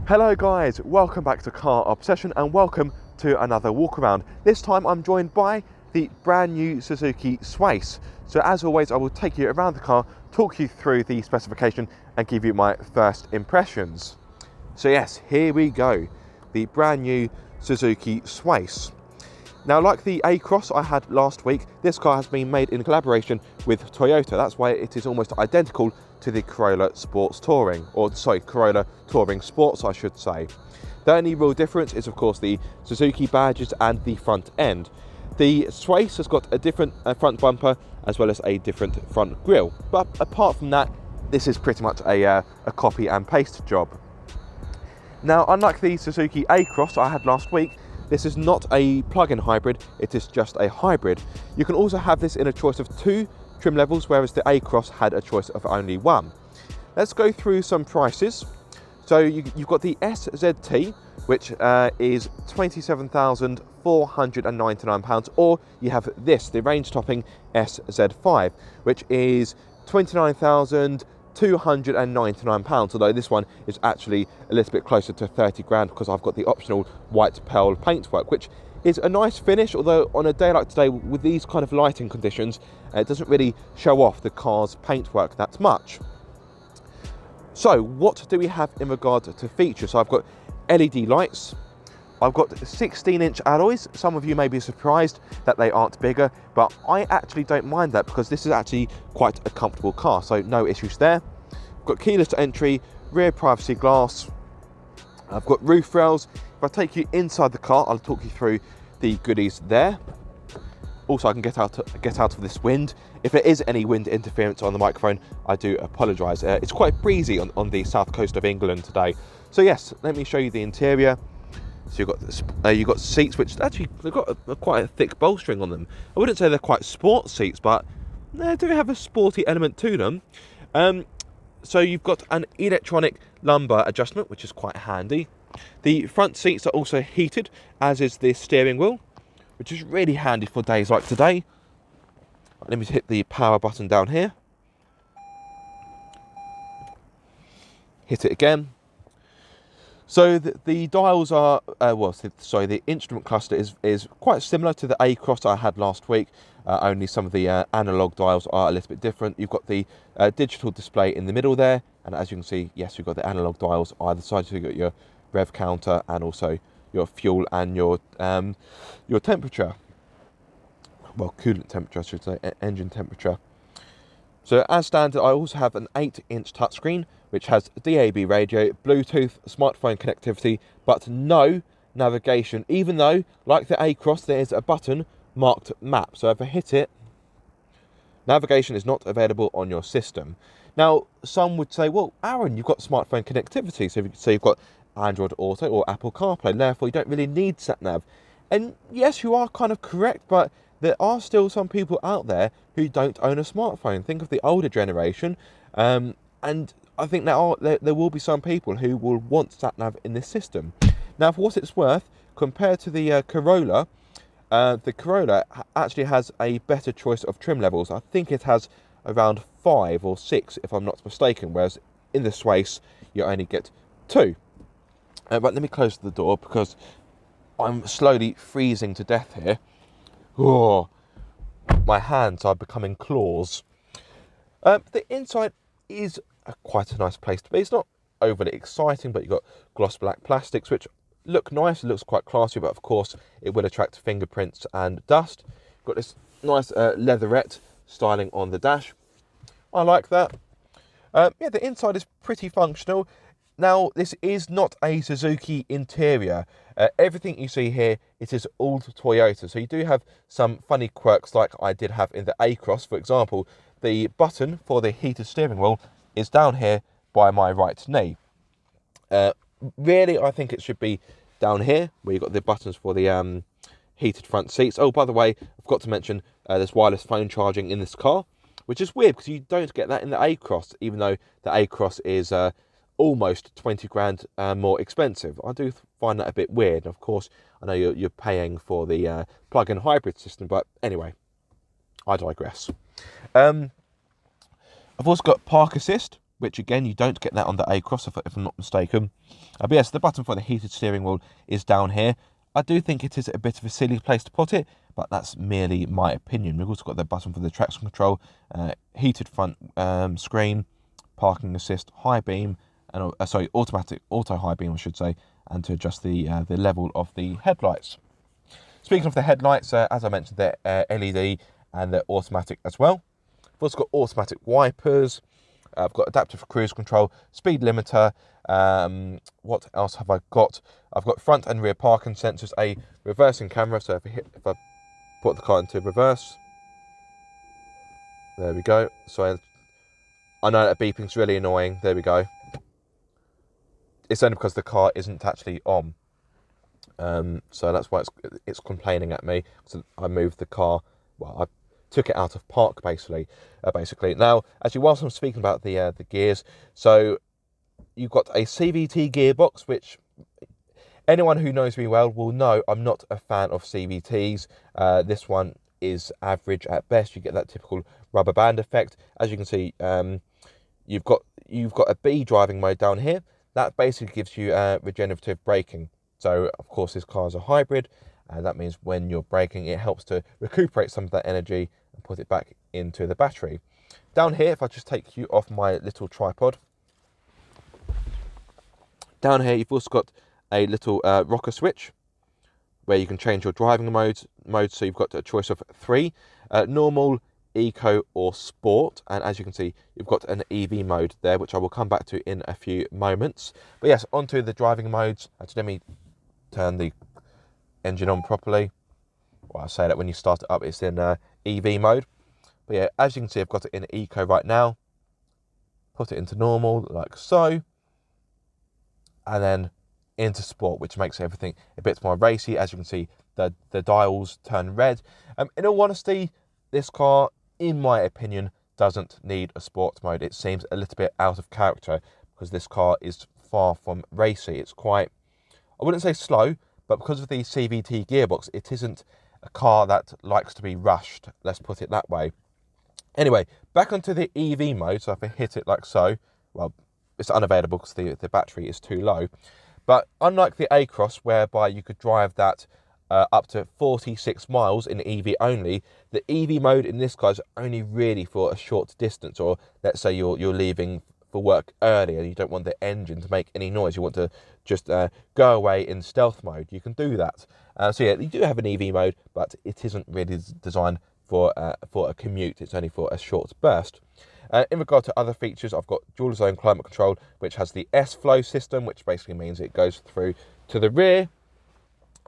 Hello guys, welcome back to Car Obsession and welcome to another walk around. This time I'm joined by the brand new Suzuki Swace. So as always, I will take you around the car, talk you through the specification and give you my first impressions. So yes, here we go, the brand new Suzuki Swace. Now, like the A-Cross I had last week, this car has been made in collaboration with Toyota. That's why it is almost identical to the Corolla Sports Touring, Corolla Touring Sports, I should say. The only real difference is, of course, the Suzuki badges and the front end. The Swace has got a different front bumper as well as a different front grille. But apart from that, this is pretty much a copy and paste job. Now, unlike the Suzuki A-Cross I had last week, this is not a plug-in hybrid, it is just a hybrid. You can also have this in a choice of 2 trim levels, whereas the A-Cross had a choice of only 1. Let's go through some prices. So you've got the SZT, which is £27,499, or you have this, the range-topping SZ5, which is £29,299, although this one is actually a little bit closer to 30 grand because I've got the optional white pearl paintwork, which is a nice finish, although on a day like today with these kind of lighting conditions, it doesn't really show off the car's paintwork that much. So what do we have in regard to features? So I've got LED lights, I've got 16-inch alloys. Some of you may be surprised that they aren't bigger, but I actually don't mind that because this is actually quite a comfortable car, so no issues there. I've got keyless entry, rear privacy glass, I've got roof rails. If I take you inside the car, I'll talk you through the goodies there. Also, I can get out of this wind. If there is any wind interference on the microphone, I do apologise. It's quite breezy on the south coast of England today. So yes, let me show you the interior. So you've got seats which actually they've got quite a thick bolstering on them. I wouldn't say they're quite sport seats, but they do have a sporty element to them. So you've got an electronic lumbar adjustment, which is quite handy. The front seats are also heated, as is the steering wheel, which is really handy for days like today. Let me hit the power button down here. Hit it again. So the dials are, the instrument cluster is quite similar to the A-Cross I had last week, only some of the analog dials are a little bit different. You've got the digital display in the middle there, and as you can see, yes, you've got the analog dials either side, so you've got your rev counter and also your fuel and your temperature. Well, coolant temperature, I should say, engine temperature. So as standard, I also have an 8-inch touchscreen, which has DAB radio, Bluetooth, smartphone connectivity, but no navigation, even though, like the A-Cross, there is a button marked map. So if I hit it, navigation is not available on your system. Now, some would say, well, Aaron, you've got smartphone connectivity, so you've got Android Auto or Apple CarPlay, therefore you don't really need sat-nav. And yes, you are kind of correct, but there are still some people out there who don't own a smartphone. Think of the older generation, and I think there will be some people who will want sat-nav in this system. Now, for what it's worth, compared to the Corolla actually has a better choice of trim levels. I think it has around 5 or 6, if I'm not mistaken, whereas in the Swace, you only get 2. But let me close the door because I'm slowly freezing to death here. Oh, my hands are becoming claws. The inside is quite a nice place to be. It's not overly exciting, but you've got gloss black plastics, which look nice. It looks quite classy, but of course it will attract fingerprints and dust. You've got this nice leatherette styling on the dash. I like that. Yeah, the inside is pretty functional. Now, this is not a Suzuki interior. Everything you see here, it is all Toyota. So you do have some funny quirks like I did have in the A-Cross. For example, the button for the heated steering wheel is down here by my right knee. Really, I think it should be down here, where you've got the buttons for the heated front seats. Oh, by the way, I've got to mention there's wireless phone charging in this car, which is weird because you don't get that in the A-Cross, even though the A-Cross is almost 20 grand more expensive. I do find that a bit weird. Of course, I know you're paying for the plug-in hybrid system, but anyway, I digress. I've also got park assist, which again, you don't get that on the A-Cross if I'm not mistaken. But yes, the button for the heated steering wheel is down here. I do think it is a bit of a silly place to put it, but that's merely my opinion. We've also got the button for the traction control, heated front screen, parking assist, high beam, and sorry, auto high beam, I should say, and to adjust the level of the headlights. Speaking of the headlights, as I mentioned, they're LED and they're automatic as well. I've also got automatic wipers. I've got adaptive cruise control, speed limiter. What else have I got? I've got front and rear parking sensors, a reversing camera. So if I put the car into reverse, there we go. So I know that beeping's really annoying. There we go. It's only because the car isn't actually on. So that's why it's complaining at me. So I moved the car. Well, I took it out of park basically. Now, actually, whilst I'm speaking about the gears, so you've got a CVT gearbox, which anyone who knows me well will know I'm not a fan of CVTs. This one is average at best. You get that typical rubber band effect. As you can see, you've got a B driving mode down here. That basically gives you regenerative braking. So, of course, this car is a hybrid, and that means when you're braking, it helps to recuperate some of that energy and put it back into the battery. Down here, if I just take you off my little tripod, down here you've also got a little rocker switch where you can change your driving modes. So you've got a choice of 3, normal, eco or sport, and as you can see, you've got an EV mode there, which I will come back to in a few moments. But yes, onto the driving modes. Actually, let me turn the engine on properly. Well, I say that when you start it up, it's in EV mode. But yeah, as you can see, I've got it in eco right now. Put it into normal, like so. And then into sport, which makes everything a bit more racy. As you can see, the dials turn red. In all honesty, this car, in my opinion, doesn't need a sport mode. It seems a little bit out of character because this car is far from racy. It's quite, I wouldn't say slow, but because of the CVT gearbox, it isn't a car that likes to be rushed. Let's put it that way. Anyway, back onto the EV mode. So if I hit it like so, well, it's unavailable because the battery is too low. But unlike the A-Cross, whereby you could drive that up to 46 miles in EV only, the EV mode in this car is only really for a short distance, or let's say you're leaving for work early and you don't want the engine to make any noise. You want to just go away in stealth mode. You can do that. So yeah, you do have an EV mode, but it isn't really designed for a commute. It's only for a short burst. In regard to other features, I've got dual zone climate control, which has the S-Flow system, which basically means it goes through to the rear.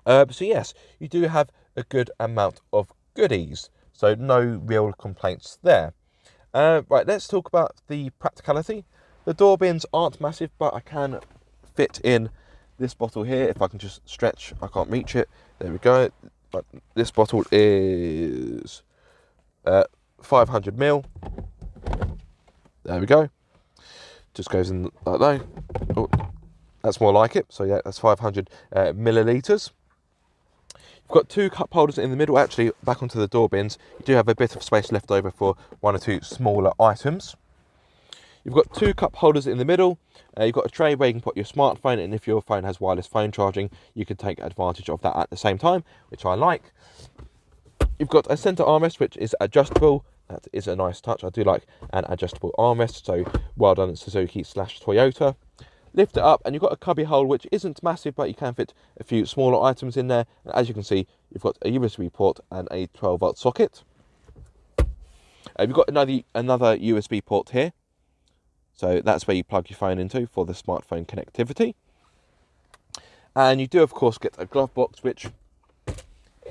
So yes, you do have a good amount of goodies. So no real complaints there. Right, let's talk about the practicality. The door bins aren't massive, but I can fit in this bottle here. If I can just stretch, I can't reach it. There we go. But this bottle is 500 ml. There we go. Just goes in like that. Oh, that's more like it. So yeah, that's 500 millilitres. You've got 2 cup holders in the middle. Actually, back onto the door bins, you do have a bit of space left over for 1 or 2 smaller items. You've got 2 cup holders in the middle. You've got a tray where you can put your smartphone, and if your phone has wireless phone charging, you can take advantage of that at the same time, which I like. You've got a centre armrest, which is adjustable. That is a nice touch. I do like an adjustable armrest, so well done Suzuki/Toyota. Lift it up, and you've got a cubby hole, which isn't massive, but you can fit a few smaller items in there. And as you can see, you've got a USB port and a 12-volt socket. You've got another USB port here. So that's where you plug your phone into for the smartphone connectivity. And you do, of course, get a glove box, which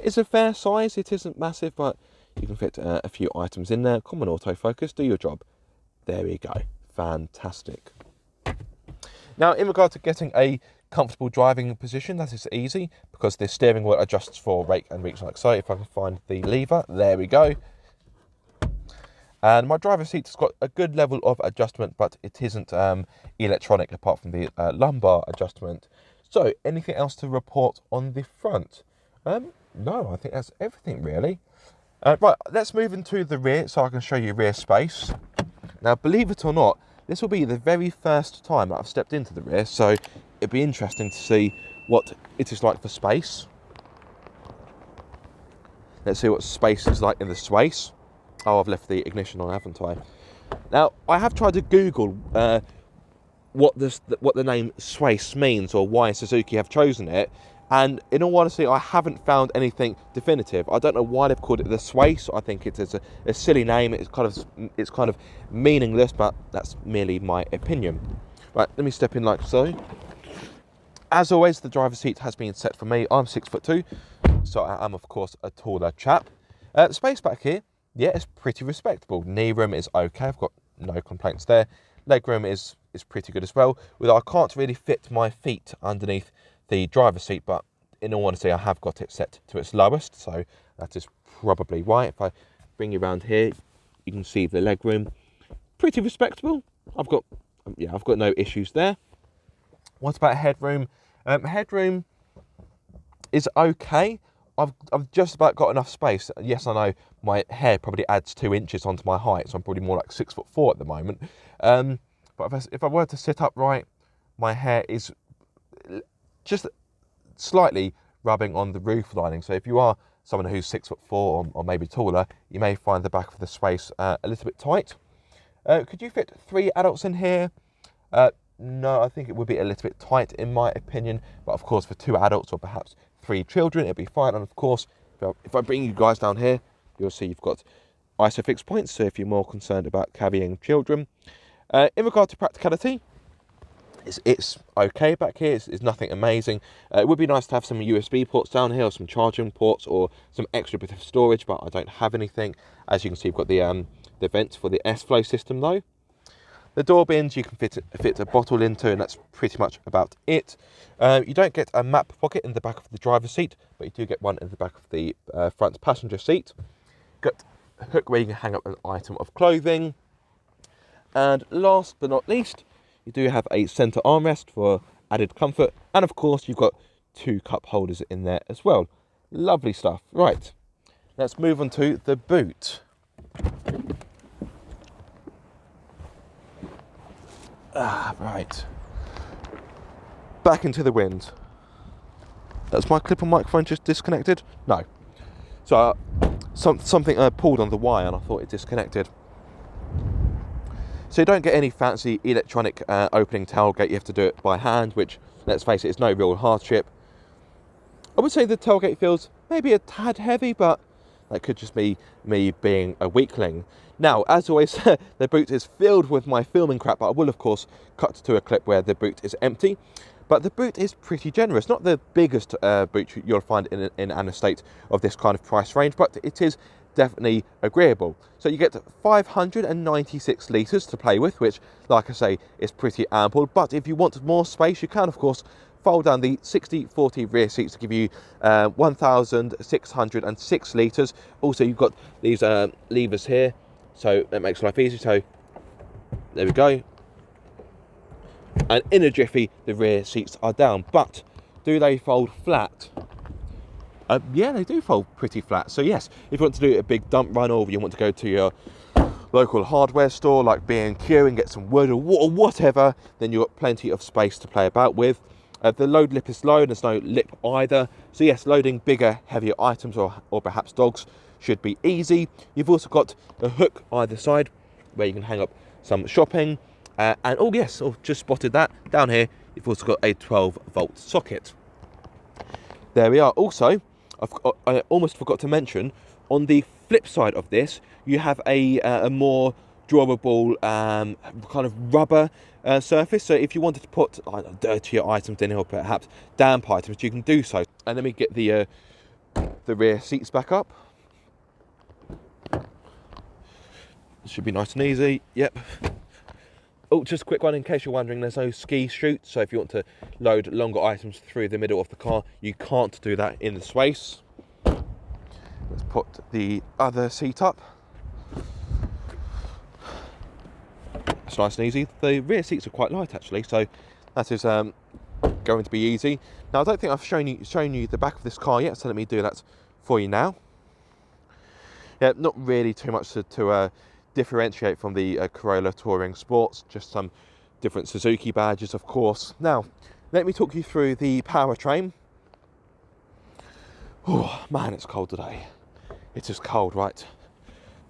is a fair size. It isn't massive, but you can fit a few items in there. Common autofocus, do your job. There we go. Fantastic. Now, in regard to getting a comfortable driving position, that is easy because the steering wheel adjusts for rake and reach like so. If I can find the lever, there we go. And my driver's seat has got a good level of adjustment, but it isn't electronic apart from the lumbar adjustment. So, anything else to report on the front? No, I think that's everything really. Right, let's move into the rear so I can show you rear space. Now, believe it or not, this will be the very first time that I've stepped into the rear, so it'd be interesting to see what it is like for space. Let's see what space is like in the Swace. Oh, I've left the ignition on, haven't I? Now, I have tried to Google what the name Swace means, or why Suzuki have chosen it, and in all honesty, I haven't found anything definitive. I don't know why they've called it the Swace. I think it is a silly name. It's kind of meaningless, but that's merely my opinion. Right, let me step in like so. As always, the driver's seat has been set for me. I'm 6'2", so I am, of course, a taller chap. The space back here, yeah, it's pretty respectable. Knee room is okay. I've got no complaints there. Leg room is pretty good as well. Although I can't really fit my feet underneath the driver's seat, but in all honesty, I have got it set to its lowest, so that is probably why. If I bring you around here, you can see the leg room, pretty respectable. I've got no issues there. What about headroom? Headroom is okay. I've just about got enough space. Yes, I know my hair probably adds 2 inches onto my height, so I'm probably more like 6'4" at the moment. But if I were to sit upright, my hair is just slightly rubbing on the roof lining. So if you are someone who's 6'4" or maybe taller, you may find the back of the Swace a little bit tight. Could you fit 3 adults in here? No, I think it would be a little bit tight in my opinion. But of course, for 2 adults or perhaps 3 children, it'd be fine. And of course, if I bring you guys down here, you'll see you've got ISOFIX points. So if you're more concerned about carrying children, in regard to practicality, it's okay back here. It's nothing amazing. It would be nice to have some USB ports down here, or some charging ports, or some extra bit of storage, but I don't have anything. As you can see, you've got the vents for the S-flow system though. The door bins you can fit a bottle into, and that's pretty much about it. You don't get a map pocket in the back of the driver's seat, but you do get one in the back of the front passenger seat. Got a hook where you can hang up an item of clothing. And last but not least, you do have a centre armrest for added comfort. And of course, you've got 2 cup holders in there as well. Lovely stuff. Right, let's move on to the boot. Right. Back into the wind. That's my clip-on microphone just disconnected? No. So something pulled on the wire and I thought it disconnected. So you don't get any fancy electronic opening tailgate. You have to do it by hand, which, let's face it, is no real hardship. I would say the tailgate feels maybe a tad heavy, but that could just be me being a weakling. Now, as always, the boot is filled with my filming crap, but I will, of course, cut to a clip where the boot is empty. But the boot is pretty generous. Not the biggest boot you'll find in an estate of this kind of price range, but it is definitely agreeable. So you get 596 litres to play with, which, like I say, is pretty ample. But if you want more space, you can, of course, fold down the 60/40 rear seats to give you 1,606 litres. Also, you've got these levers here, so that makes life easy. So there we go. And in a jiffy, the rear seats are down. But do they fold flat? Yeah, they do fold pretty flat. So yes, if you want to do a big dump run, or you want to go to your local hardware store like B&Q and get some wood or whatever, then you've got plenty of space to play about with. The load lip is low, and there's no lip either. So yes, loading bigger, heavier items or perhaps dogs should be easy. You've also got a hook either side where you can hang up some shopping. And oh yes, just spotted that. Down here, you've also got a 12-volt socket. There we are. Also, I almost forgot to mention, on the flip side of this, you have a more durable kind of rubber surface. So if you wanted to put dirtier items in here, or perhaps damp items, you can do so. And let me get the rear seats back up. This should be nice and easy. Yep. Oh, just a quick one in case you're wondering, there's no ski chute. So if you want to load longer items through the middle of the car, you can't do that in the Swace. Let's put the other seat up. It's nice and easy. The rear seats are quite light actually, so that is going to be easy. Now, I don't think I've shown you the back of this car yet, so let me do that for you now. Yeah, not really too much to differentiate from the Corolla Touring Sports, just some different Suzuki badges, of course. Now, let me talk you through the powertrain. Oh man, it's cold today. It is cold, right?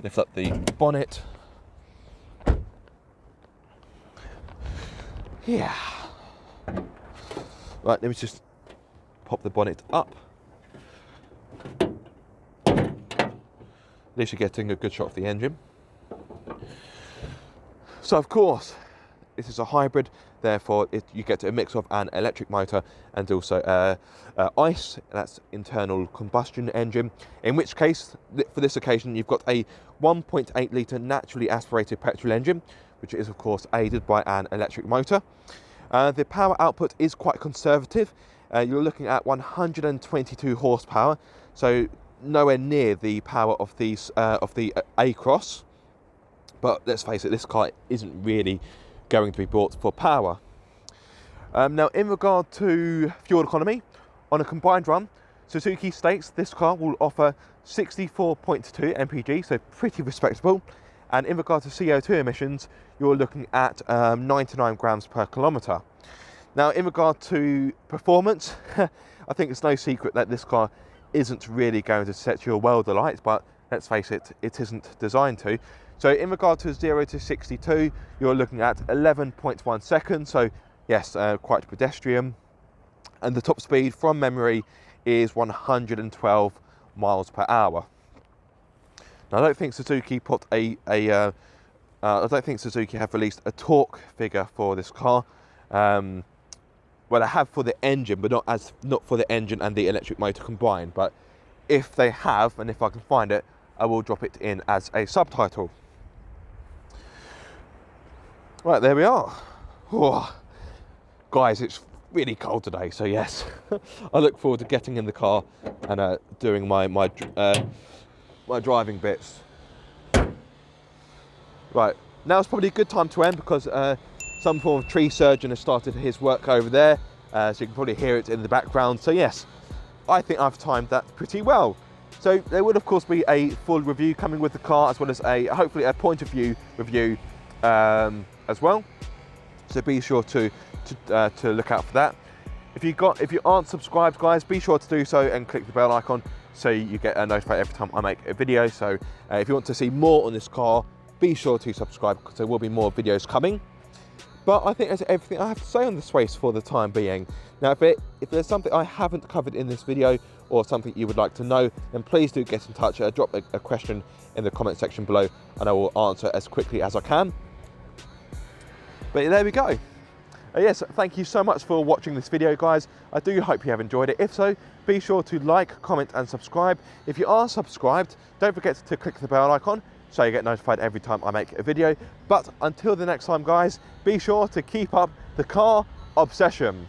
Lift up the bonnet. Yeah. Right, let me just pop the bonnet up. At least you're getting a good shot of the engine. So of course, this is a hybrid, therefore you get a mix of an electric motor and also ICE, that's internal combustion engine, in which case, for this occasion, you've got a 1.8 litre naturally aspirated petrol engine, which is of course aided by an electric motor. The power output is quite conservative. You're looking at 122 horsepower, so nowhere near the power of the A-Cross. But let's face it, this car isn't really going to be bought for power. Now, in regard to fuel economy, on a combined run, Suzuki states this car will offer 64.2 mpg, so pretty respectable. And in regard to CO2 emissions, you're looking at 99 grams per kilometre. Now, in regard to performance, I think it's no secret that this car isn't really going to set your world alight, but let's face it, it isn't designed to. So in regard to 0 to 62, you're looking at 11.1 seconds, so yes, quite pedestrian. And the top speed from memory is 112 miles per hour. Now, I don't think Suzuki I don't think Suzuki have released a torque figure for this car. Well, they have for the engine, but not for the engine and the electric motor combined. But if they have, and if I can find it, I will drop it in as a subtitle. Right, there we are. Oh, guys, it's really cold today, so yes, I look forward to getting in the car and doing my driving bits. Right, now it's probably a good time to end because some form of tree surgeon has started his work over there, so you can probably hear it in the background. So yes, I think I've timed that pretty well. So there will of course be a full review coming with the car, as well as hopefully a point of view review as well. So be sure to look out for that. If you aren't subscribed, guys, be sure to do so and click the bell icon so you get notified every time I make a video. So if you want to see more on this car, be sure to subscribe because there will be more videos coming. But I think that's everything I have to say on the Swace for the time being. Now, if there's something I haven't covered in this video or something you would like to know, then please do get in touch. Drop a question in the comment section below and I will answer as quickly as I can. But there we go. Yes, thank you so much for watching this video, guys. I do hope you have enjoyed it. If so, be sure to like, comment and subscribe. If you are subscribed, don't forget to click the bell icon so you get notified every time I make a video. But until the next time, guys, be sure to keep up the car obsession.